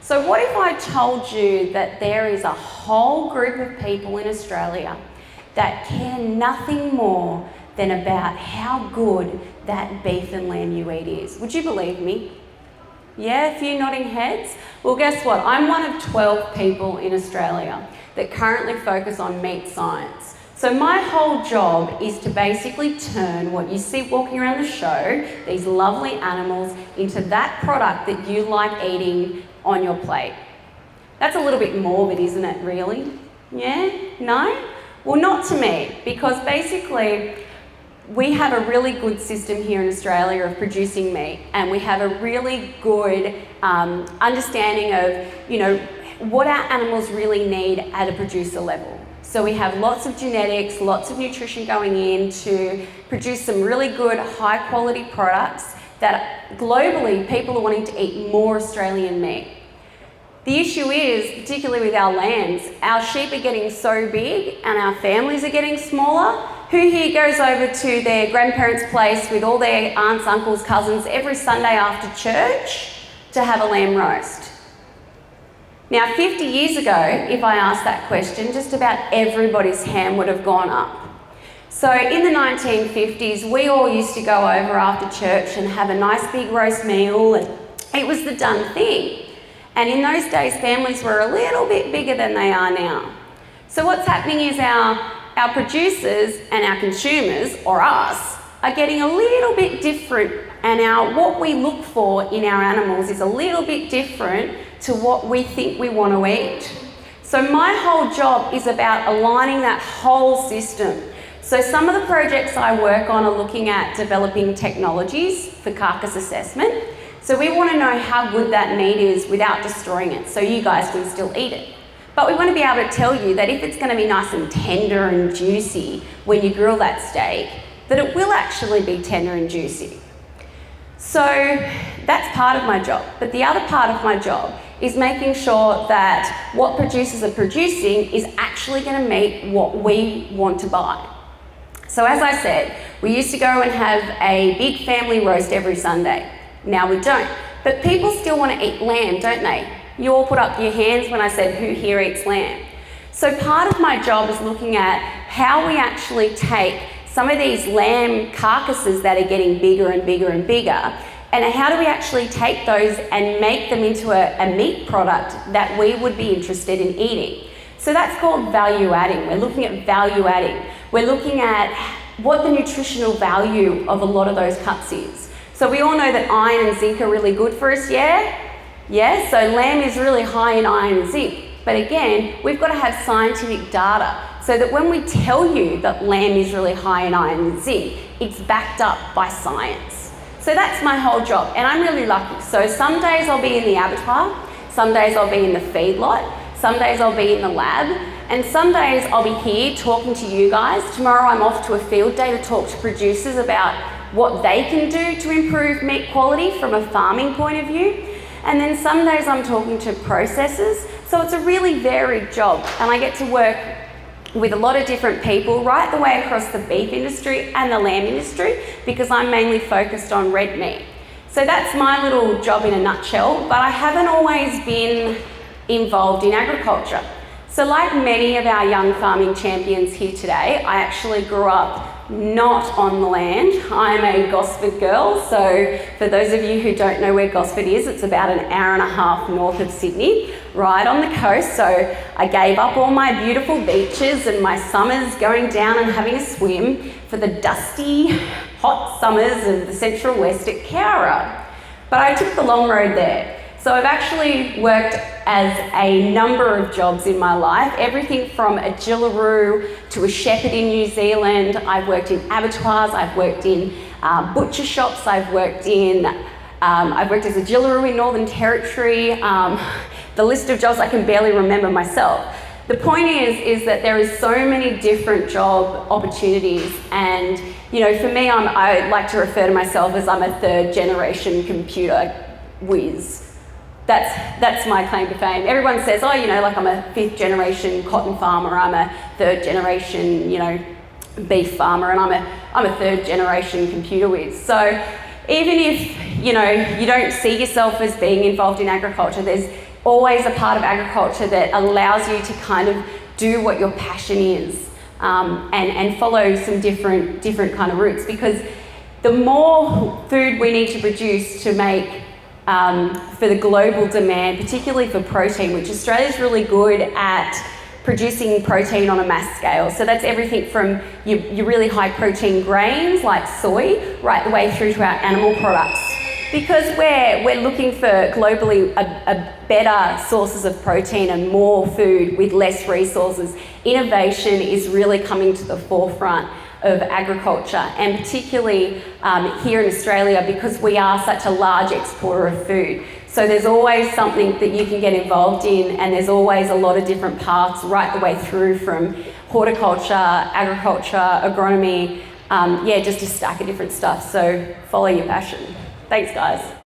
So what if I told you that there is a whole group of people in Australia that care nothing more than about how good that beef and lamb you eat is? Would you believe me? Yeah, a few nodding heads. Well, guess what? I'm one of 12 people in Australia that currently focus on meat science. So my whole job is to basically turn what you see walking around the show, these lovely animals, into that product that you like eating on your plate. That's a little bit morbid, isn't it, really? Yeah? No? Well, not to me, because basically we have a really good system here in Australia of producing meat, and we have a really good understanding of, what our animals really need at a producer level. So we have lots of genetics, lots of nutrition going in to produce some really good high quality products that globally people are wanting to eat more Australian meat. The issue is, particularly with our lambs, our sheep are getting so big and our families are getting smaller. Who here goes over to their grandparents' place with all their aunts, uncles, cousins every Sunday after church to have a lamb roast? Now, 50 years ago, if I asked that question, just about everybody's hand would have gone up. So in the 1950s, we all used to go over after church and have a nice big roast meal, and it was the done thing. And in those days, families were a little bit bigger than they are now. So what's happening is our producers and our consumers, or us, are getting a little bit different, and what we look for in our animals is a little bit different to what we think we want to eat. So my whole job is about aligning that whole system. So some of the projects I work on are looking at developing technologies for carcass assessment. So we want to know how good that meat is without destroying it, so you guys can still eat it. But we want to be able to tell you that if it's going to be nice and tender and juicy when you grill that steak, that it will actually be tender and juicy. So that's part of my job. But the other part of my job is making sure that what producers are producing is actually going to meet what we want to buy. So as I said, we used to go and have a big family roast every Sunday. Now we don't. But people still want to eat lamb, don't they? You all put up your hands when I said who here eats lamb. So part of my job is looking at how we actually take some of these lamb carcasses that are getting bigger and bigger and bigger, and how do we actually take those and make them into a meat product that we would be interested in eating. So that's called value adding. We're looking at value adding. We're looking at what the nutritional value of a lot of those cuts is. So we all know that iron and zinc are really good for us, yeah? Yeah, so lamb is really high in iron and zinc. But again, we've got to have scientific data so that when we tell you that lamb is really high in iron and zinc, it's backed up by science. So that's my whole job, and I'm really lucky. So some days I'll be in the abattoir, some days I'll be in the feedlot, some days I'll be in the lab, and some days I'll be here talking to you guys. Tomorrow I'm off to a field day to talk to producers about what they can do to improve meat quality from a farming point of view. And then some days I'm talking to processors. So it's a really varied job, and I get to work with a lot of different people right the way across the beef industry and the lamb industry, because I'm mainly focused on red meat. So that's my little job in a nutshell, but I haven't always been involved in agriculture. So like many of our young farming champions here today, I actually grew up not on the land. I'm a Gosford girl, so for those of you who don't know where Gosford is, it's about an hour and a half north of Sydney, right on the coast. So I gave up all my beautiful beaches and my summers going down and having a swim for the dusty, hot summers of the Central West at Cowra. But I took the long road there. So I've actually worked as a number of jobs in my life, everything from a Jillaroo to a shepherd in New Zealand. I've worked in abattoirs, I've worked in butcher shops, I've worked as a Jillaroo in Northern Territory. The list of jobs I can barely remember myself. The point is that there is so many different job opportunities, and for me, I like to refer to myself as I'm a third generation computer whiz. That's my claim to fame. Everyone says, oh, like I'm a 5th generation cotton farmer, I'm a 3rd generation, beef farmer, and I'm a 3rd generation computer whiz. So even if, you don't see yourself as being involved in agriculture, there's always a part of agriculture that allows you to kind of do what your passion is, and follow some different kind of routes, because the more food we need to produce to make for the global demand, particularly for protein, which Australia's really good at producing protein on a mass scale. So that's everything from your really high protein grains like soy, right the way through to our animal products. Because we're looking for globally a better sources of protein and more food with less resources, innovation is really coming to the forefront of agriculture, and particularly here in Australia, because we are such a large exporter of food. So there's always something that you can get involved in, and there's always a lot of different paths right the way through, from horticulture, agriculture, agronomy, just a stack of different stuff. So follow your passion. Thanks, guys.